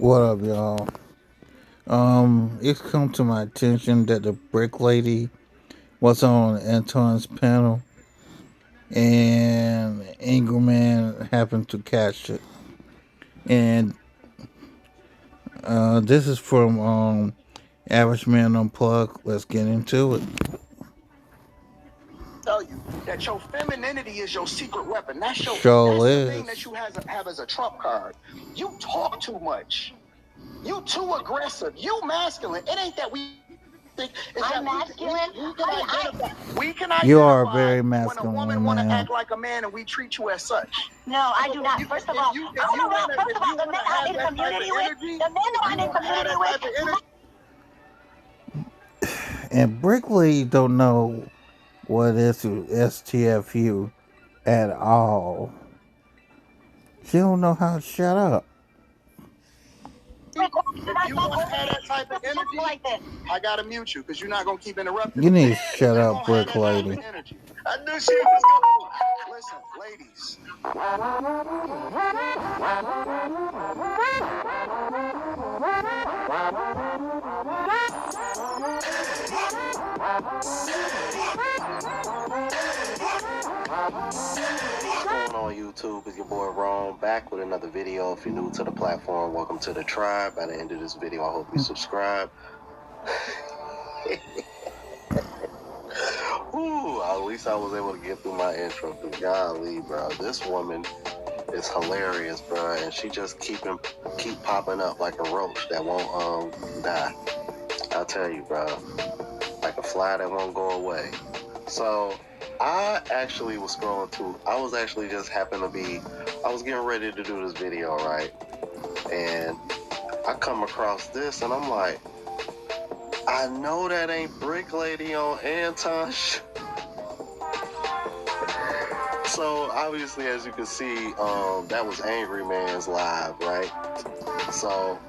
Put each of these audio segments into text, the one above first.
What up, y'all? It's come to my attention that the brick lady was on Anton's panel, and Angry Man happened to catch it. And this is from Average Man Unplugged. Let's get into it. Tell you that your femininity is your secret weapon. That's Show the thing that is. you have as a trump card. You talk too much. You too aggressive. You masculine. It ain't that we think it's I'm that masculine. we can You are a identify very when a woman masculine want to man. act like a man and we treat you as such. No, I do not. First of all, the men I'm in community with, And Brick Lady don't know what is STFU at all. She don't know how to shut up. If you want to have that type of energy, like this. I gotta mute you because you're not gonna keep interrupting You me. need to If shut you up, gonna have Brick that type of Lady. energy, I knew she was gonna. Listen, ladies. What's going on YouTube? It's your boy Ron back with another video. If you're new to the platform, welcome to the tribe. By the end of this video, I hope you subscribe. Ooh, at least I was able to get through my intro. Cause golly, bro, this woman is hilarious, bro, and she just keep popping up like a roach that won't die. I'll tell you, bro, like a fly that won't go away. So I actually was scrolling too. I was actually just happened to be. I was getting ready to do this video, right, and I come across this, and I'm like, I know that ain't Brick Lady on Anton. So obviously, as you can see, that was Angry Man's live, right? So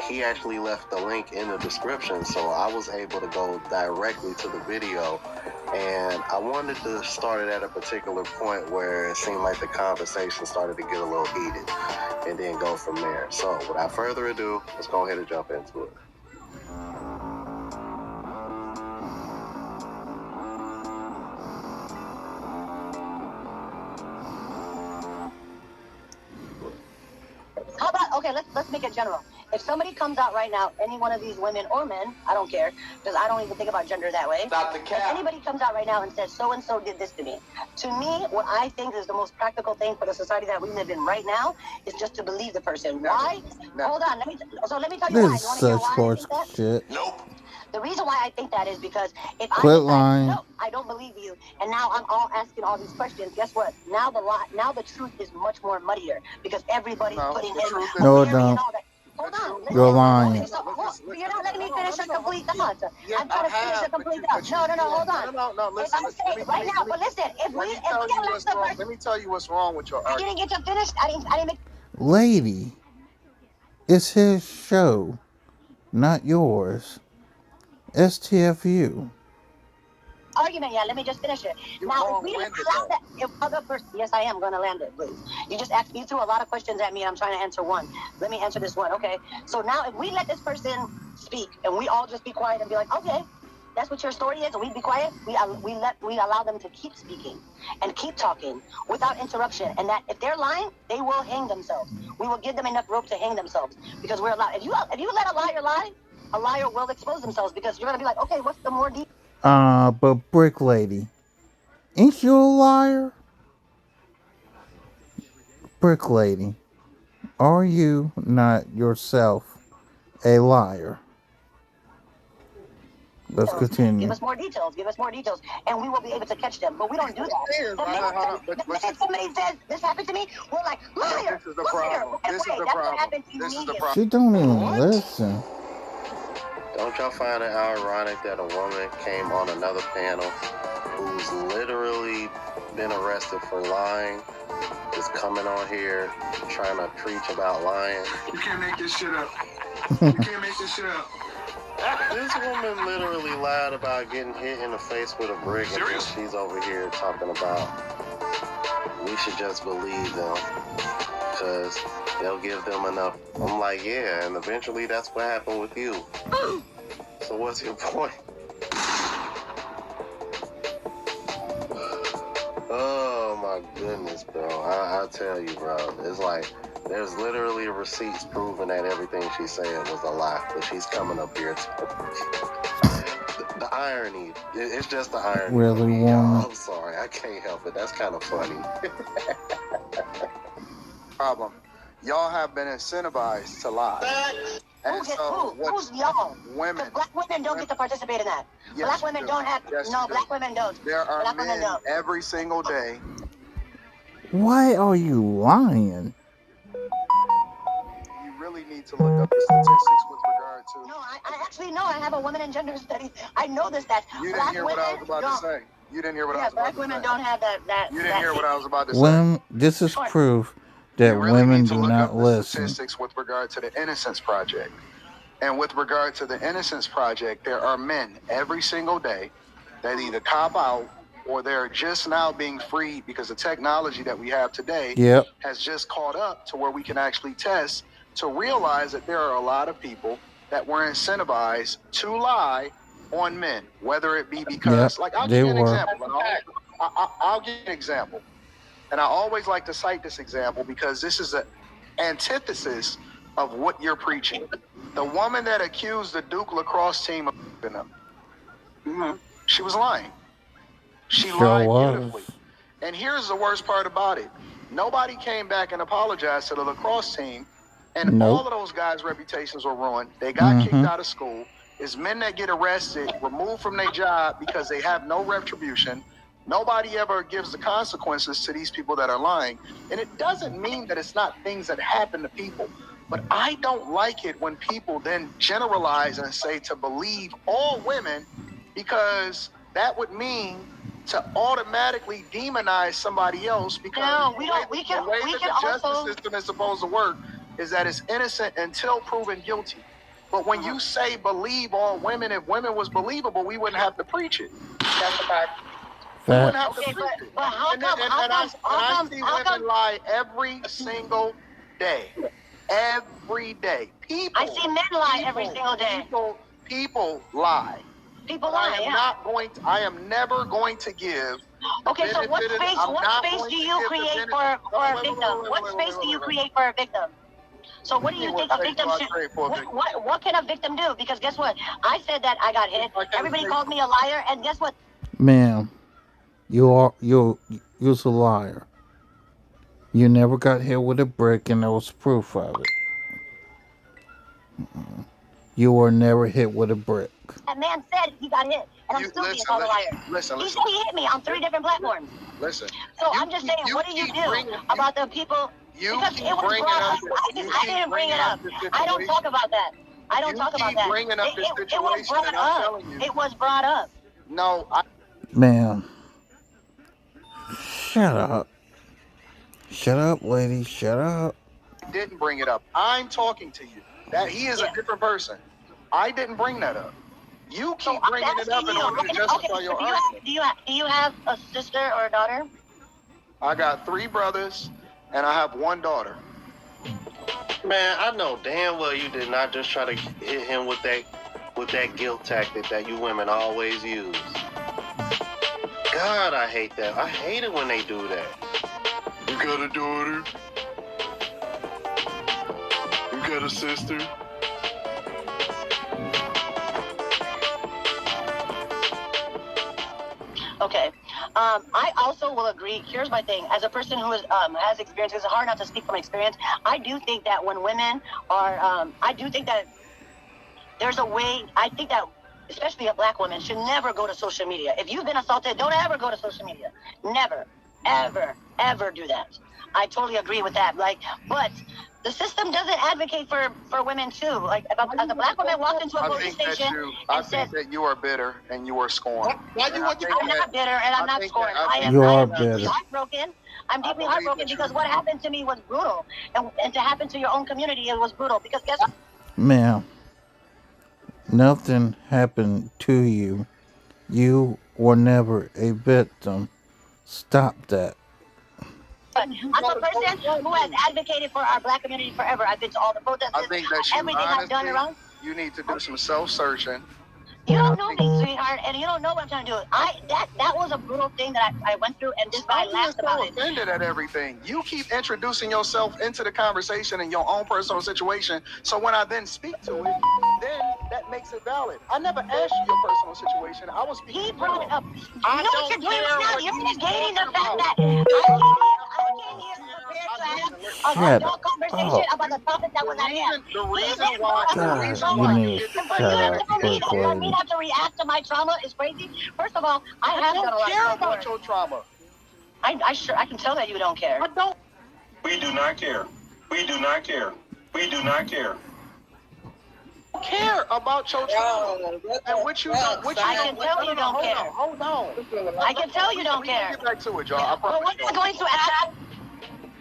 he actually left the link in the description, so I was able to go directly to the video, and I wanted to start it at a particular point where it seemed like the conversation started to get a little heated, and then go from there. So without further ado, let's go ahead and jump into it. How about, okay, let's make it general. If somebody comes out right now, any one of these women or men, I don't care, because I don't even think about gender that way. Stop the cap. If anybody comes out right now and says so and so did this to me, what I think is the most practical thing for the society that we live in right now is just to believe the person. Never. Why? Never. Hold on, let me tell you This why. is You want to hear such why I horse think that? shit. Nope. The reason why I think that is because if I Quit decide, lying. no, I don't believe you, and now I'm all asking all these questions, guess what? Now the truth is much more muddier because everybody's putting in No, theory don't. and all that. Hold on, listen. You're lying. You're not letting me finish a complete thought. I'm trying to finish a complete thought. No, hold on. No, listen. But listen, if we elect the person, Let me tell you what's wrong with your I argument. didn't get to finish. I didn't make Lady, it's his show, not yours. STFU. argument yet. Let me just finish it. Now, if we allow that, if other person, yes, I am going to land it, please. You just asked, you threw a lot of questions at me, and I'm trying to answer one. Let me answer this one, okay? So now, if we let this person speak, and we all just be quiet and be like, okay, that's what your story is, and we be quiet. We allow them to keep speaking and keep talking without interruption. And that if they're lying, they will hang themselves. We will give them enough rope to hang themselves because we're allowed. If you let a liar lie, a liar will expose themselves because you're gonna be like, okay, what's the more deep? But Brick Lady, ain't you a liar? Brick Lady, are you not yourself a liar? Let's continue. Give us more details. Give us more details, and we will be able to catch them. But we don't do that. The minute somebody says this happened to me, we're like, liar. This is the problem. This is the problem. This is the problem. She don't even listen. Don't y'all find it ironic that a woman came on another panel who's literally been arrested for lying, is coming on here trying to preach about lying? You can't make this shit up. You can't make this shit up. This woman literally lied about getting hit in the face with a brick, and then she's over here talking about we should just believe them. because they'll give them enough. I'm like, yeah, and eventually that's what happened with you. So what's your point? Oh my goodness, bro. I tell you, bro. It's like there's literally receipts proving that everything she said was a lie, but she's coming up here the irony. It's just the irony. Really, Y'all. woman? I'm sorry. I can't help it. That's kind of funny. Problem. Y'all have been incentivized to lie. And Who's y'all? Women. Black women don't get to participate in that. Yes, Black women don't have. Yes, No, black women don't. There are Black women men don't. every single day. Why are you lying? You really need to look up the statistics with regard to. No, I actually know. I have a woman in gender studies. I know this. That You didn't black hear what I was women about to say. You didn't hear what I Yeah, was about black to women say. don't have that. You didn't hear what I was about to say. When this is proof that You really women need to do look not up the listen. statistics with regard to the Innocence Project. And with regard to the Innocence Project, there are men every single day that either cop out or they're just now being freed because the technology that we have today Yep. has just caught up to where we can actually test to realize that there are a lot of people that were incentivized to lie on men, whether it be because, Yep, I'll they give you an were. example. I'll give you an example. And I always like to cite this example because this is an antithesis of what you're preaching. The woman that accused the Duke lacrosse team of them, she was lying. She Sure lied was. beautifully. And here's the worst part about it. Nobody came back and apologized to the lacrosse team. And all of those guys' reputations were ruined. They got kicked out of school. It's men that get arrested, removed from their job because they have no retribution. Nobody ever gives the consequences to these people that are lying. And it doesn't mean that it's not things that happen to people. But I don't like it when people then generalize and say to believe all women, because that would mean to automatically demonize somebody else, because No, we don't. the way that the justice system is supposed to work is that it's innocent until proven guilty. But when you say believe all women, if women was believable, we wouldn't have to preach it. That's a fact. We wouldn't have to preach it. But how come? I see women lie every single day. Every day. People. I see men lie every single day. People lie. People lie. I am never going to give. Okay, so what space do you create for a victim? What space do you create for a victim? So what do you think a victim should? What can a victim do? Because guess what? I said that I got hit. Everybody called me a liar, and guess what? Ma'am, you're a liar. You never got hit with a brick, and there was proof of it. You were never hit with a brick. That man said he got hit, and I'm still being called a liar. He said he hit me on 3 different platforms. Listen. So I'm just saying, what do you do about the people? Because it was brought up. I didn't bring it up. I don't talk about that. I don't talk about that. It was brought up. It was brought up. No. Ma'am, shut up. Shut up, lady. Shut up. Didn't bring it up. I'm talking to you. That he is a different person. I didn't bring that up. You keep bringing it up in order to justify your argument. Do you have a sister or a daughter? I got 3 brothers, and I have 1 daughter. Man, I know damn well you did not just try to hit him with that guilt tactic that you women always use. God, I hate that. I hate it when they do that. You got a daughter? You got a sister? Okay. I also will agree. Here's my thing. As a person who has experience, it's hard not to speak from experience. I do think that when women are, I do think that there's a way. I think that especially a black woman should never go to social media. If you've been assaulted, don't ever go to social media. Never, ever, ever do that. I totally agree with that. But the system doesn't advocate for women too. Like if a black woman walked into a police station I think that you are bitter and you are scorned. I'm not bitter and I'm not scorned. I am deeply heartbroken. I'm deeply heartbroken because what happened to me was brutal, and to happen to your own community, it was brutal. Because guess what? Ma'am, nothing happened to you. You were never a victim. Stop that. I'm a person who has advocated for our black community forever. I've been to all the protests. I think that everything I've done around. You need to do some self-searching. You don't know me, sweetheart, and you don't know what I'm trying to do. That was a brutal thing that I went through, and this guy laughed about it. I'm offended at everything. You keep introducing yourself into the conversation in your own personal situation, so when I then speak to it, then that makes it valid. I never asked you your personal situation. I was speaking. He brought it up. You I know what don't you're doing care now? what You're you negating the talking fact about. that I came here prepared to have an adult conversation about the topic that was at hand. The reason why God, you need to For you shut to up, tell me quick that I lady. have to react to my trauma is crazy. First of all, I have done a don't lot care of about work. your trauma. I can tell that you don't care. I don't We do not care. We do not care. We do not care. care about your trauma. And what you don't, I can tell you don't care. Hold on. I can tell you don't care. Get back to it, y'all. I But promise what you. I'm going to add.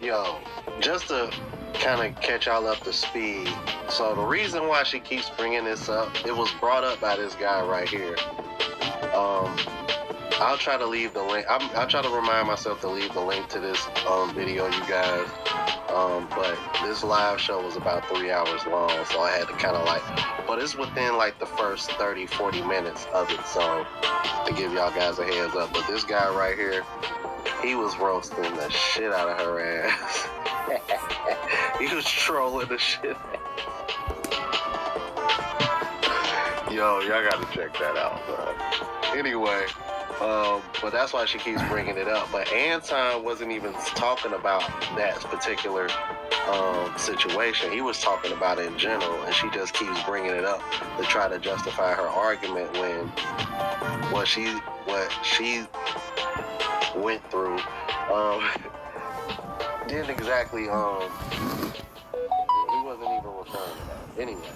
Yo, just to kind of catch y'all up to speed. So the reason why she keeps bringing this up, it was brought up by this guy right here. I'll try to leave the link. I'll try to remind myself to leave the link to this video, you guys. But this live show was about 3 hours long, so I had to kind of but it's within like the first 30, 40 minutes of it. So to give y'all guys a heads up. But this guy right here, he was roasting the shit out of her ass. He was trolling the shit. Yo, y'all gotta check that out, bro. Anyway, but that's why she keeps bringing it up. But Anton wasn't even talking about that particular situation. He was talking about it in general, and she just keeps bringing it up to try to justify her argument when what she went through didn't exactly he wasn't even referring to that. Anyway,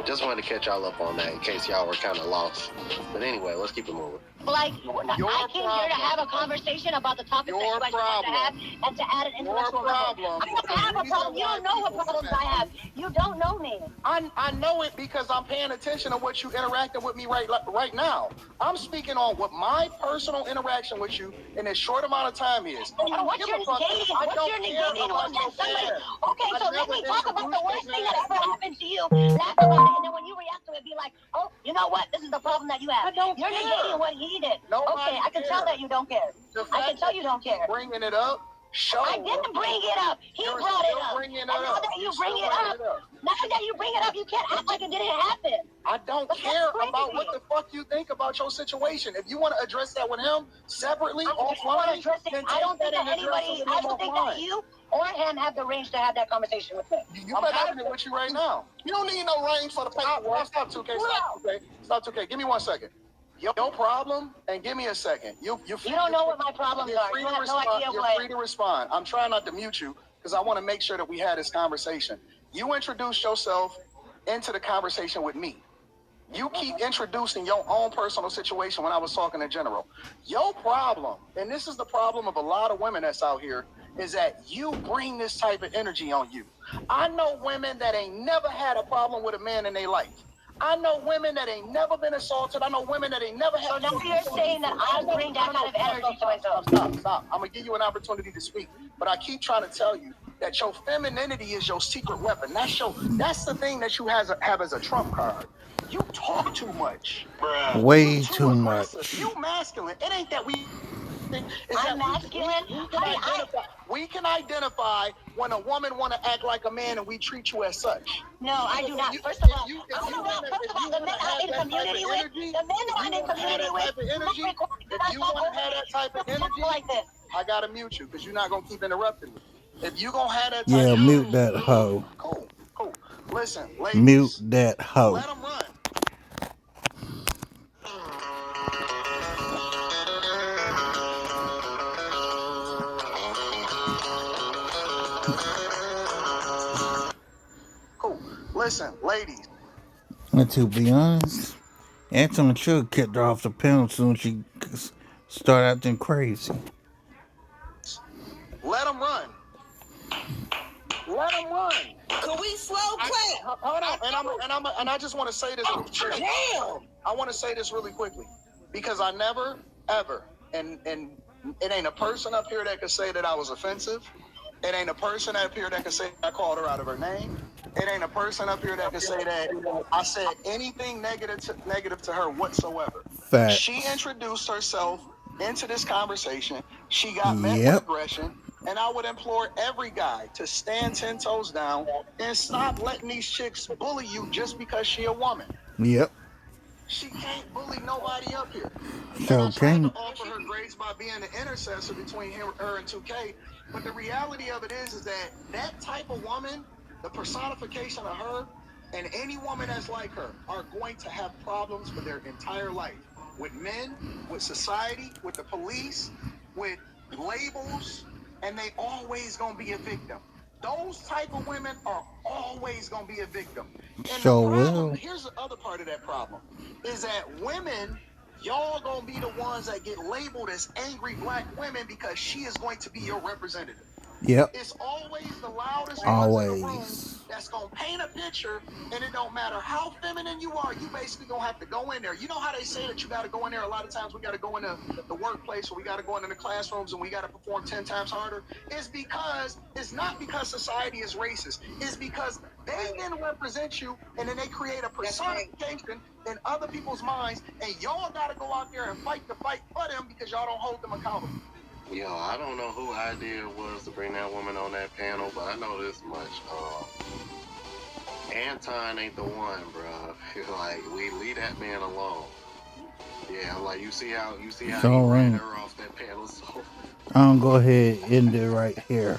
just wanted to catch y'all up on that in case y'all were kind of lost. But anyway, let's keep it moving. Like, I came here to have a conversation about the topic that you guys want to have and to add an intellectual level. I don't have a problem. You don't know what problems I have. You don't know me. I know it because I'm paying attention to what you interacting with me right now. I'm speaking on what my personal interaction with you in this short amount of time is. What's your negating? Okay, so let me talk about the worst thing that ever happened to you. Laugh about it, and then when you react to it, be like, oh, you know what? This is the problem that you have. You're negating what he did. Okay, I can tell that you don't care. I can tell you don't care. Bringing it up. I didn't bring it up. He brought it up. And now that you bring it up, you can't act like it didn't happen. I don't care about what the fuck you think about your situation. If you want to address that with him separately, offline, then I don't think that you or him have the range to have that conversation with me. I'm having it with you right now. You don't need no range for the paperwork. Stop 2K. Stop 2K. Give me 1 second. Your problem, and give me a second. You don't know what my problems are. You have no idea You're free to respond. I'm trying not to mute you because I want to make sure that we had this conversation. You introduced yourself into the conversation with me. You keep introducing your own personal situation when I was talking in general. Your problem, and this is the problem of a lot of women that's out here, is that you bring this type of energy on you. I know women that ain't never had a problem with a man in their life. I know women that ain't never been assaulted. I know women that ain't never had. So now you're saying that I bring that kind of energy to myself. Stop. I'm gonna give you an opportunity to speak, but I keep trying to tell you that your femininity is your secret weapon. That's the thing that you have as a trump card. You talk too much. Way too much. You masculine. It ain't that we. I'm masculine. We can identify when a woman want to act like a man and we treat you as such. No, I do not. First of all, the men I'm in community with, if you want to have that type of energy, like this. I gotta mute you because you're not gonna keep interrupting me. If you gonna have that type Yeah, mute that hoe. Cool. Listen, ladies. Mute that hoe. Let them run. Cool. Listen, ladies. And to be honest, Anton should kicked her off the panel as soon as she started acting crazy. Let them run. Let them run. Could we slow play? Hold on, and I just want to say this. Damn! I want to say this really quickly because I never, ever, and it ain't a person up here that could say that I was offensive. It ain't a person up here that can say I called her out of her name. It ain't a person up here that can say that I said anything negative to her whatsoever. Facts. She introduced herself into this conversation. She got met with Yep. aggression. And I would implore every guy to stand 10 toes down and stop letting these chicks bully you just because she a woman. Yep. She can't bully nobody up here. So and I tried can to offer her grace by being the intercessor between her and 2K. But the reality of it is that that type of woman, the personification of her, and any woman that's like her are going to have problems for their entire life. With men, with society, with the police, with labels, and they always gonna be a victim. Those type of women are always gonna be a victim. And So the problem, will. here's the other part of that problem, is that women, y'all gonna be the ones that get labeled as angry black women because she is going to be your representative. Yep. It's always the loudest ones in the room Always. that's gonna paint a picture, and it don't matter how feminine you are, you basically gonna have to go in there. You know how they say that you gotta go in there? A lot of times we gotta go into the workplace, or we gotta go into the classrooms, and we gotta perform 10 times harder. It's not because society is racist. It's because they didn't represent you, and then they create a personification in other people's minds, and y'all gotta go out there and fight the fight for them because y'all don't hold them accountable. Yo, I don't know who idea it was to bring that woman on that panel, but I know this much. Anton ain't the one, bro. Like, we leave that man alone. Yeah, like you see how So he ran her off that panel. So I'm gonna go ahead and end it right here.